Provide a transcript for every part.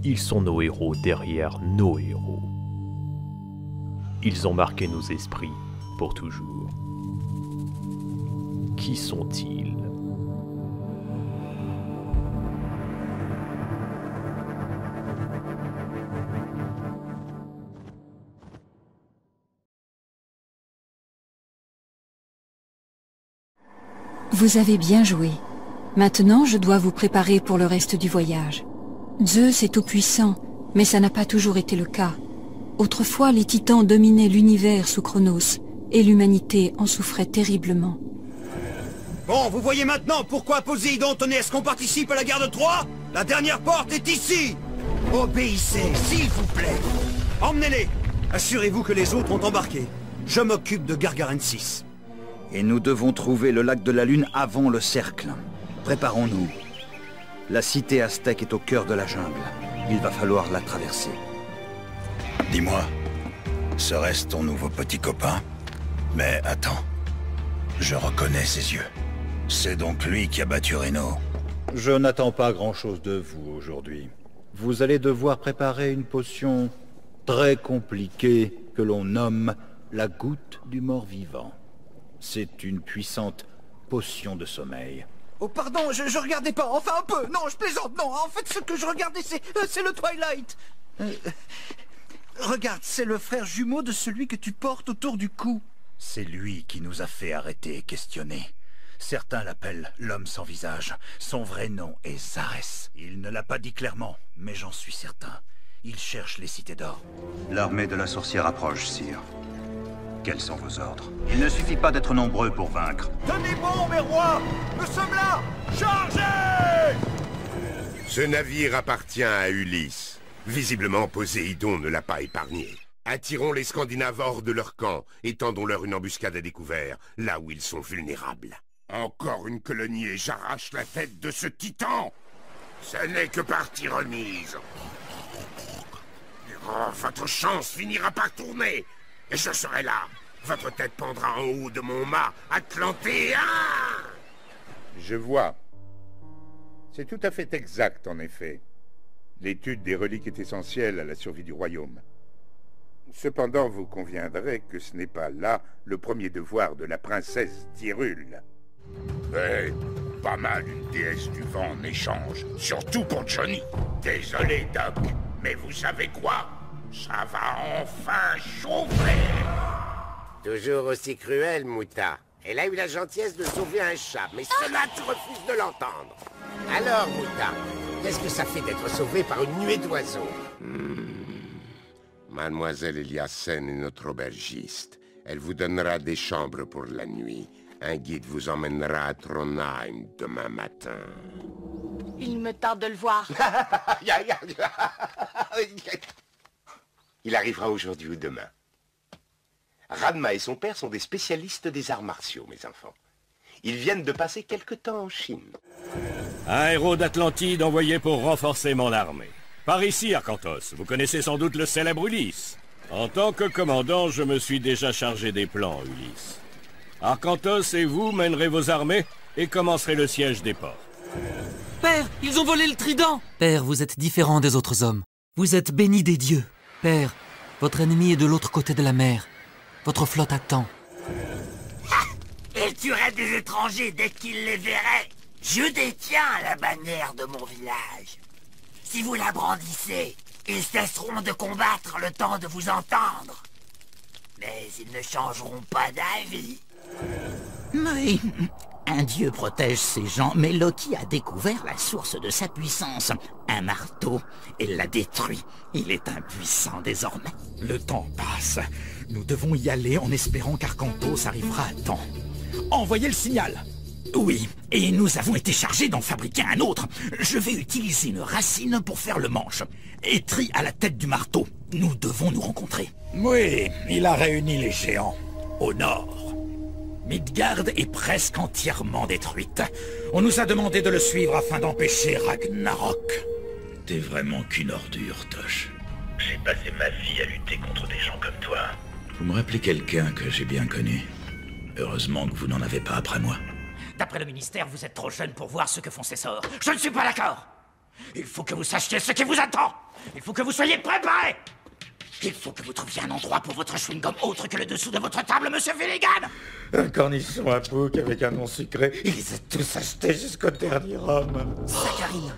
Ils sont nos héros derrière nos héros. Ils ont marqué nos esprits pour toujours. Qui sont-ils? Vous avez bien joué. Maintenant, je dois vous préparer pour le reste du voyage. Zeus est tout-puissant, mais ça n'a pas toujours été le cas. Autrefois, les titans dominaient l'univers sous Chronos, et l'humanité en souffrait terriblement. Bon, vous voyez maintenant pourquoi Poséidon tenait à ce qu'on participe à la guerre de Troie? La dernière porte est ici! Obéissez, s'il vous plaît! Emmenez-les! Assurez-vous que les autres ont embarqué. Je m'occupe de Gargarensis. Et nous devons trouver le lac de la Lune avant le cercle. Préparons-nous. La cité aztèque est au cœur de la jungle. Il va falloir la traverser. Dis-moi, serait-ce ton nouveau petit copain? Mais attends, je reconnais ses yeux. C'est donc lui qui a battu Reno. Je n'attends pas grand-chose de vous aujourd'hui. Vous allez devoir préparer une potion très compliquée que l'on nomme la goutte du mort-vivant. C'est une puissante potion de sommeil. Oh pardon, je regardais pas, enfin un peu. Non, je plaisante, non. En fait, ce que je regardais, c'est le Twilight. Regarde, c'est le frère jumeau de celui que tu portes autour du cou. C'est lui qui nous a fait arrêter et questionner. Certains l'appellent l'homme sans visage. Son vrai nom est Zarès. Il ne l'a pas dit clairement, mais j'en suis certain. Il cherche les cités d'or. L'armée de la sorcière approche, sire. Quels sont vos ordres? Il ne suffit pas d'être nombreux pour vaincre. Tenez bon, mes rois! Nous sommes là! Chargez! Ce navire appartient à Ulysse. Visiblement, Poséidon ne l'a pas épargné. Attirons les Scandinaves hors de leur camp et tendons-leur une embuscade à découvert, là où ils sont vulnérables. Encore une colonie et j'arrache la tête de ce titan! Ce n'est que partie remise. Oh, votre chance finira par tourner, et je serai là. Votre tête pendra en haut de mon mât atlantéen! Je vois. C'est tout à fait exact, en effet. L'étude des reliques est essentielle à la survie du royaume. Cependant, vous conviendrez que ce n'est pas là le premier devoir de la princesse d'Hyrule. Eh, pas mal une déesse du vent en échange, surtout pour Johnny. Désolé, Doc, mais vous savez quoi? Ça va enfin chauffer! Toujours aussi cruel, Mouta. Elle a eu la gentillesse de sauver un chat, mais cela, tu refuses de l'entendre. Alors, Mouta, qu'est-ce que ça fait d'être sauvé par une nuée d'oiseaux? Mademoiselle Eliassen est notre aubergiste. Elle vous donnera des chambres pour la nuit. Un guide vous emmènera à Trondheim demain matin. Il me tarde de le voir. Il arrivera aujourd'hui ou demain. Ranma et son père sont des spécialistes des arts martiaux, mes enfants. Ils viennent de passer quelque temps en Chine. Un héros d'Atlantide envoyé pour renforcer mon armée. Par ici, Arcantos, vous connaissez sans doute le célèbre Ulysse. En tant que commandant, je me suis déjà chargé des plans, Ulysse. Arcantos et vous mènerez vos armées et commencerez le siège des ports. Père, ils ont volé le trident! Père, vous êtes différent des autres hommes. Vous êtes béni des dieux. Père, votre ennemi est de l'autre côté de la mer. Votre flotte attend. Elle tuerait des étrangers dès qu'ils les verraient. Je détiens la bannière de mon village. Si vous la brandissez, ils cesseront de combattre le temps de vous entendre. Mais ils ne changeront pas d'avis. Oui, un dieu protège ses gens, mais Loki a découvert la source de sa puissance. Un marteau, et l'a détruit. Il est impuissant désormais. Le temps passe. Nous devons y aller en espérant qu'Arcantos arrivera à temps. Envoyez le signal! Oui, et nous avons été chargés d'en fabriquer un autre. Je vais utiliser une racine pour faire le manche. Etri à la tête du marteau. Nous devons nous rencontrer. Oui, il a réuni les géants. Au nord. Midgard est presque entièrement détruite. On nous a demandé de le suivre afin d'empêcher Ragnarok. T'es vraiment qu'une ordure, Tosh. J'ai passé ma vie à lutter contre des gens comme toi. Vous me rappelez quelqu'un que j'ai bien connu. Heureusement que vous n'en avez pas après moi. D'après le ministère, vous êtes trop jeune pour voir ce que font ces sorts. Je ne suis pas d'accord. Il faut que vous sachiez ce qui vous attend. Il faut que vous soyez préparés. Il faut que vous trouviez un endroit pour votre chewing-gum autre que le dessous de votre table, monsieur Finnegan. Un cornichon à Pouc avec un nom sucré. Ils les ont tous achetés jusqu'au dernier homme. Saccharine.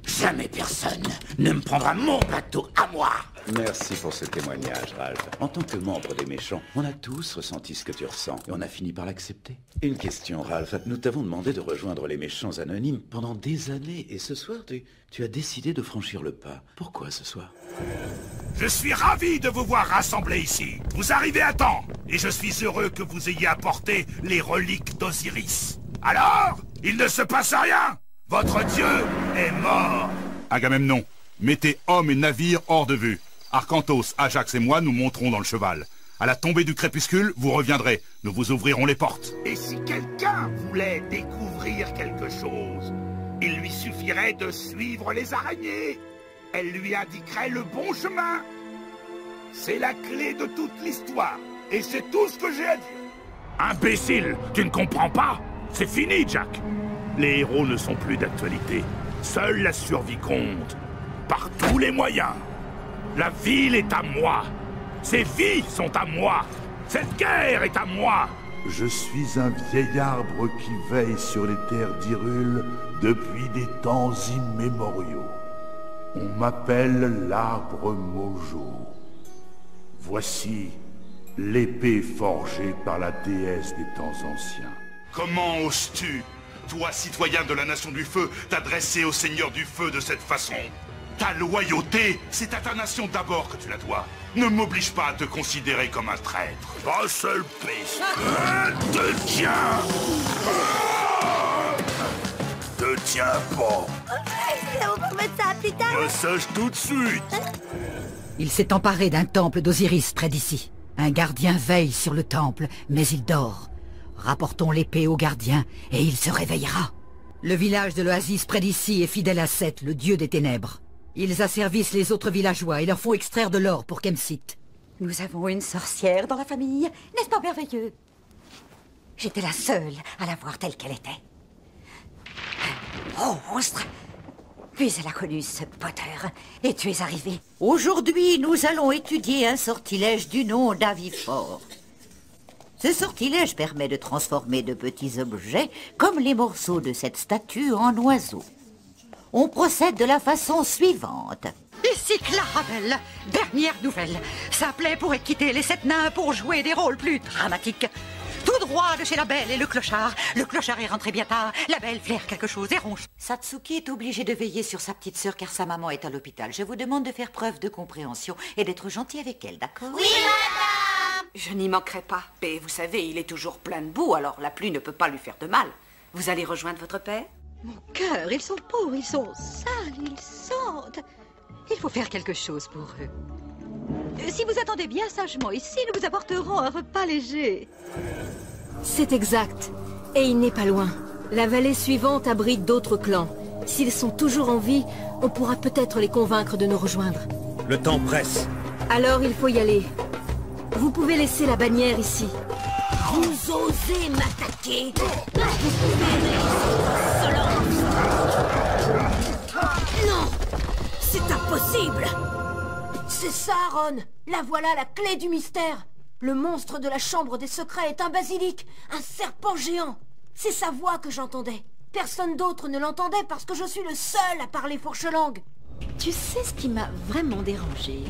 Jamais personne ne me prendra mon bateau à moi. Merci pour ce témoignage, Ralph. En tant que membre des méchants, on a tous ressenti ce que tu ressens, et on a fini par l'accepter. Une question, Ralph. Nous t'avons demandé de rejoindre les méchants anonymes pendant des années, et ce soir, tu as décidé de franchir le pas. Pourquoi ce soir? Je suis ravi de vous voir rassemblés ici. Vous arrivez à temps, et je suis heureux que vous ayez apporté les reliques d'Osiris. Alors, il ne se passe rien. Votre dieu est mort. Agamemnon, mettez hommes et navires hors de vue. Arcantos, Ajax et moi nous monterons dans le cheval. À la tombée du crépuscule, vous reviendrez. Nous vous ouvrirons les portes. Et si quelqu'un voulait découvrir quelque chose, il lui suffirait de suivre les araignées. Elle lui indiquerait le bon chemin. C'est la clé de toute l'histoire. Et c'est tout ce que j'ai à dire. Imbécile, tu ne comprends pas? C'est fini, Jack. Les héros ne sont plus d'actualité. Seule la survie compte. Par tous les moyens. La ville est à moi. Ces vies sont à moi. Cette guerre est à moi. Je suis un vieil arbre qui veille sur les terres d'Hyrule depuis des temps immémoriaux. On m'appelle l'arbre Mojo. Voici l'épée forgée par la déesse des temps anciens. Comment oses-tu, toi, citoyen de la Nation du Feu, t'adresser au Seigneur du Feu de cette façon? Ta loyauté, c'est à ta nation d'abord que tu la dois. Ne m'oblige pas à te considérer comme un traître. Un seul piste. Te tiens. Te tiens pas. On peut mettre ça plus tard. Message tout de suite. Il s'est emparé d'un temple d'Osiris près d'ici. Un gardien veille sur le temple, mais il dort. Rapportons l'épée au gardien, et il se réveillera. Le village de l'Oasis près d'ici est fidèle à Seth, le dieu des ténèbres. Ils asservissent les autres villageois et leur font extraire de l'or pour Kemsit. Nous avons une sorcière dans la famille, n'est-ce pas merveilleux? J'étais la seule à la voir telle qu'elle était. Un monstre. Puis elle a connu ce Potter, et tu es arrivé. Aujourd'hui, nous allons étudier un sortilège du nom d'Avifort. Ce sortilège permet de transformer de petits objets, comme les morceaux de cette statue, en oiseaux. On procède de la façon suivante. Ici Clarabelle, dernière nouvelle. Ça plaît pourrait quitter les 7 nains pour jouer des rôles plus dramatiques. Tout droit de chez la Belle et le clochard. Le clochard est rentré bien tard. La Belle flaire quelque chose et ronge. Satsuki est obligée de veiller sur sa petite sœur car sa maman est à l'hôpital. Je vous demande de faire preuve de compréhension et d'être gentil avec elle, d'accord? Oui, madame! Je n'y manquerai pas. Mais vous savez, il est toujours plein de boue, alors la pluie ne peut pas lui faire de mal. Vous allez rejoindre votre père? Mon cœur, ils sont pauvres, ils sont sales, ils sentent. Il faut faire quelque chose pour eux. Si vous attendez bien sagement ici, nous vous apporterons un repas léger. C'est exact. Et il n'est pas loin. La vallée suivante abrite d'autres clans. S'ils sont toujours en vie, on pourra peut-être les convaincre de nous rejoindre. Le temps presse. Alors il faut y aller. Vous pouvez laisser la bannière ici. Vous osez m'attaquer? Vous pouvez réussir insolence. Non! C'est impossible! C'est ça, Ron! La voilà la clé du mystère! Le monstre de la chambre des secrets est un basilic, un serpent géant. C'est sa voix que j'entendais. Personne d'autre ne l'entendait parce que je suis le seul à parler fourche-langue. Tu sais ce qui m'a vraiment dérangé?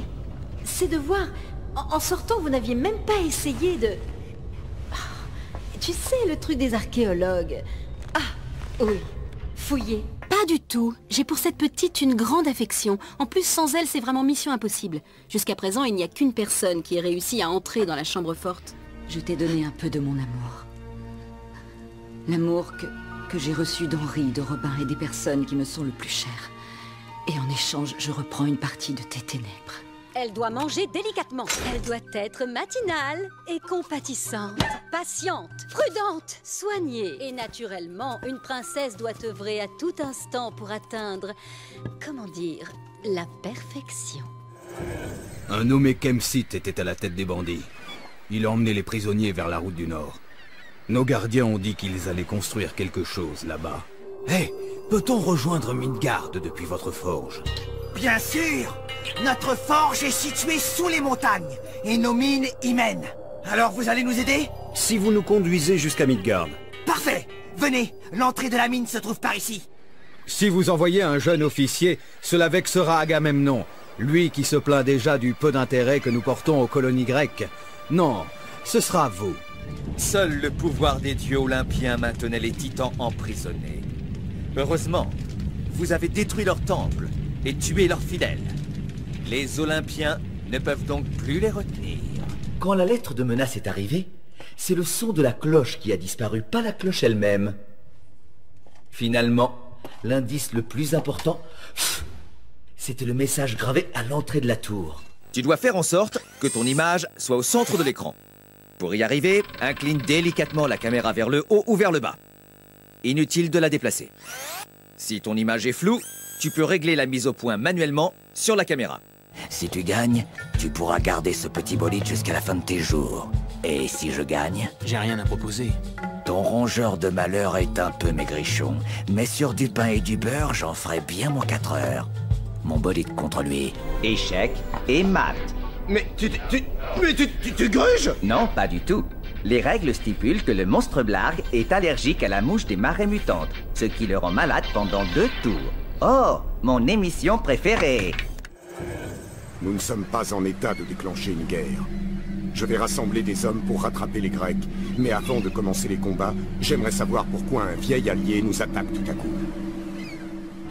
C'est de voir... En sortant, vous n'aviez même pas essayé de... Tu sais, le truc des archéologues. Ah, oui. Fouiller. Pas du tout. J'ai pour cette petite une grande affection. En plus, sans elle, c'est vraiment mission impossible. Jusqu'à présent, il n'y a qu'une personne qui ait réussi à entrer dans la chambre forte. Je t'ai donné un peu de mon amour. L'amour que j'ai reçu d'Henri, de Robin et des personnes qui me sont le plus chères. Et en échange, je reprends une partie de tes ténèbres. Elle doit manger délicatement. Elle doit être matinale et compatissante, patiente, prudente, soignée. Et naturellement, une princesse doit œuvrer à tout instant pour atteindre, comment dire, la perfection. Un nommé Kemsit était à la tête des bandits. Il emmenait les prisonniers vers la route du Nord. Nos gardiens ont dit qu'ils allaient construire quelque chose là-bas. Hé, Peut-on rejoindre Midgard depuis votre forge? Bien sûr! Notre forge est située sous les montagnes, et nos mines y mènent. Alors vous allez nous aider? Si vous nous conduisez jusqu'à Midgard. Parfait! Venez, l'entrée de la mine se trouve par ici. Si vous envoyez un jeune officier, cela vexera Agamemnon, lui qui se plaint déjà du peu d'intérêt que nous portons aux colonies grecques. Non, ce sera vous. Seul le pouvoir des dieux olympiens maintenait les titans emprisonnés. Heureusement, vous avez détruit leur temple et tué leurs fidèles. Les Olympiens ne peuvent donc plus les retenir. Quand la lettre de menace est arrivée, c'est le son de la cloche qui a disparu, pas la cloche elle-même. Finalement, l'indice le plus important, c'était le message gravé à l'entrée de la tour. Tu dois faire en sorte que ton image soit au centre de l'écran. Pour y arriver, incline délicatement la caméra vers le haut ou vers le bas. Inutile de la déplacer. Si ton image est floue, tu peux régler la mise au point manuellement sur la caméra. Si tu gagnes, tu pourras garder ce petit bolide jusqu'à la fin de tes jours. Et si je gagne... J'ai rien à proposer. Ton rongeur de malheur est un peu maigrichon, mais sur du pain et du beurre, j'en ferai bien mon 4 heures. Mon bolide contre lui. Échec et mat. Mais tu gruges? Non, pas du tout. Les règles stipulent que le monstre Blarg est allergique à la mouche des marées mutantes, ce qui le rend malade pendant 2 tours. Oh, mon émission préférée. Nous ne sommes pas en état de déclencher une guerre. Je vais rassembler des hommes pour rattraper les Grecs. Mais avant de commencer les combats, j'aimerais savoir pourquoi un vieil allié nous attaque tout à coup.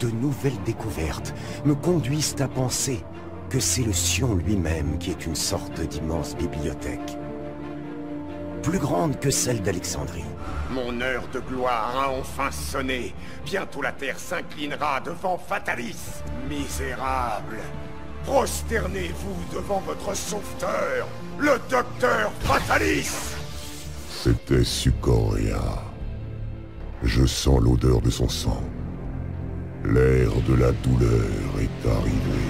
De nouvelles découvertes me conduisent à penser que c'est le Sion lui-même qui est une sorte d'immense bibliothèque. Plus grande que celle d'Alexandrie. Mon heure de gloire a enfin sonné. Bientôt la terre s'inclinera devant Fatalis. Misérable, prosternez-vous devant votre sauveteur, le docteur Fatalis. C'était Sucoria. Je sens l'odeur de son sang. L'ère de la douleur est arrivée.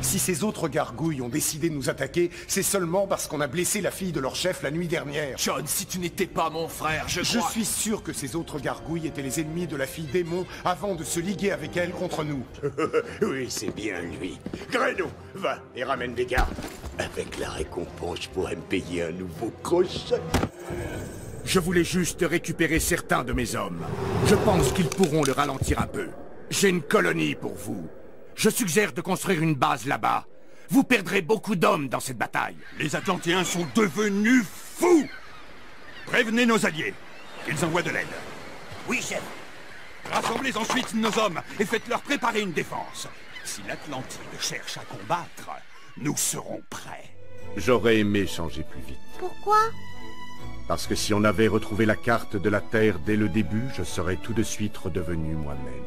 Si ces autres gargouilles ont décidé de nous attaquer, c'est seulement parce qu'on a blessé la fille de leur chef la nuit dernière. John, si tu n'étais pas mon frère, je suis sûr que ces autres gargouilles étaient les ennemis de la fille démon avant de se liguer avec elle contre nous. Oui, c'est bien lui. Greno, va et ramène des gardes. Avec la récompense, je pourrais me payer un nouveau crochet. Je voulais juste récupérer certains de mes hommes. Je pense qu'ils pourront le ralentir un peu. J'ai une colonie pour vous. Je suggère de construire une base là-bas. Vous perdrez beaucoup d'hommes dans cette bataille. Les Atlantéens sont devenus fous! Prévenez nos alliés, qu'ils envoient de l'aide. Oui, chef. Rassemblez ensuite nos hommes et faites-leur préparer une défense. Si l'Atlantide cherche à combattre, nous serons prêts. J'aurais aimé changer plus vite. Pourquoi? Parce que si on avait retrouvé la carte de la Terre dès le début, je serais tout de suite redevenu moi-même.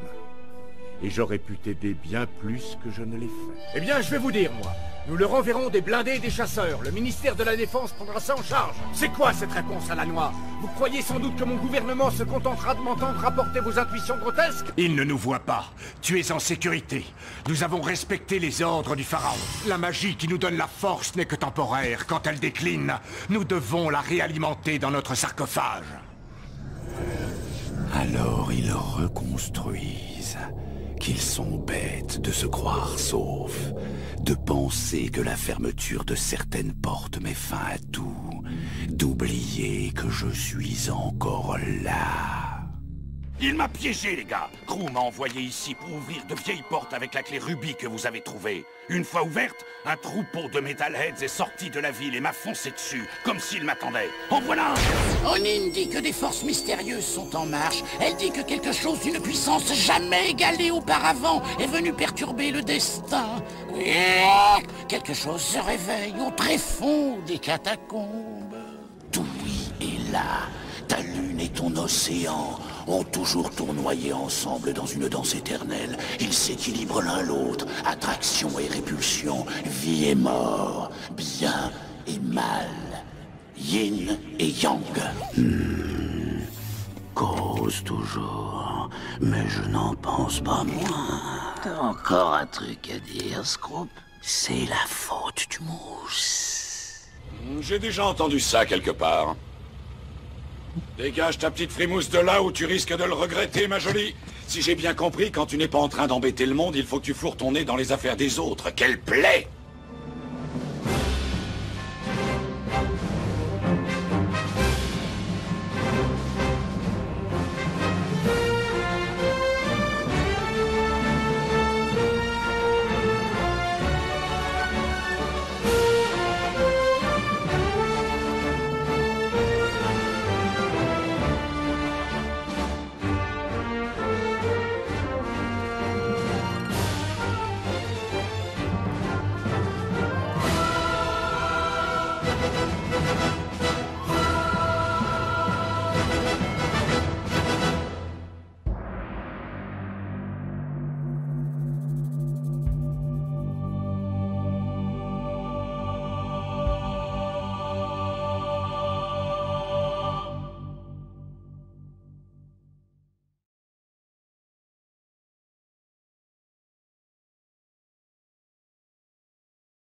Et j'aurais pu t'aider bien plus que je ne l'ai fait. Eh bien, je vais vous dire, moi. Nous leur enverrons des blindés et des chasseurs. Le ministère de la Défense prendra ça en charge. C'est quoi cette réponse à la noix? Vous croyez sans doute que mon gouvernement se contentera de m'entendre rapporter vos intuitions grotesques? Il ne nous voit pas. Tu es en sécurité. Nous avons respecté les ordres du pharaon. La magie qui nous donne la force n'est que temporaire. Quand elle décline, nous devons la réalimenter dans notre sarcophage. Alors ils reconstruisent. Qu'ils sont bêtes de se croire saufs, de penser que la fermeture de certaines portes met fin à tout, d'oublier que je suis encore là. Il m'a piégé, les gars. Crew m'a envoyé ici pour ouvrir de vieilles portes avec la clé rubis que vous avez trouvée. Une fois ouverte, un troupeau de metalheads est sorti de la ville et m'a foncé dessus, comme s'il m'attendait. En voilà un! Onin dit que des forces mystérieuses sont en marche. Elle dit que quelque chose d'une puissance jamais égalée auparavant est venu perturber le destin. Quelque chose se réveille au tréfonds des catacombes. Tout est là. Ta lune et ton océan ont toujours tournoyé ensemble dans une danse éternelle. Ils s'équilibrent l'un l'autre, attraction et répulsion, vie et mort, bien et mal, yin et yang. Cause toujours, mais je n'en pense pas moins. T'as encore un truc à dire, Scroop? C'est la faute du mousse. J'ai déjà entendu ça quelque part. Dégage ta petite frimousse de là où tu risques de le regretter, ma jolie. Si j'ai bien compris, quand tu n'es pas en train d'embêter le monde, il faut que tu fourres ton nez dans les affaires des autres. Quelle plaie!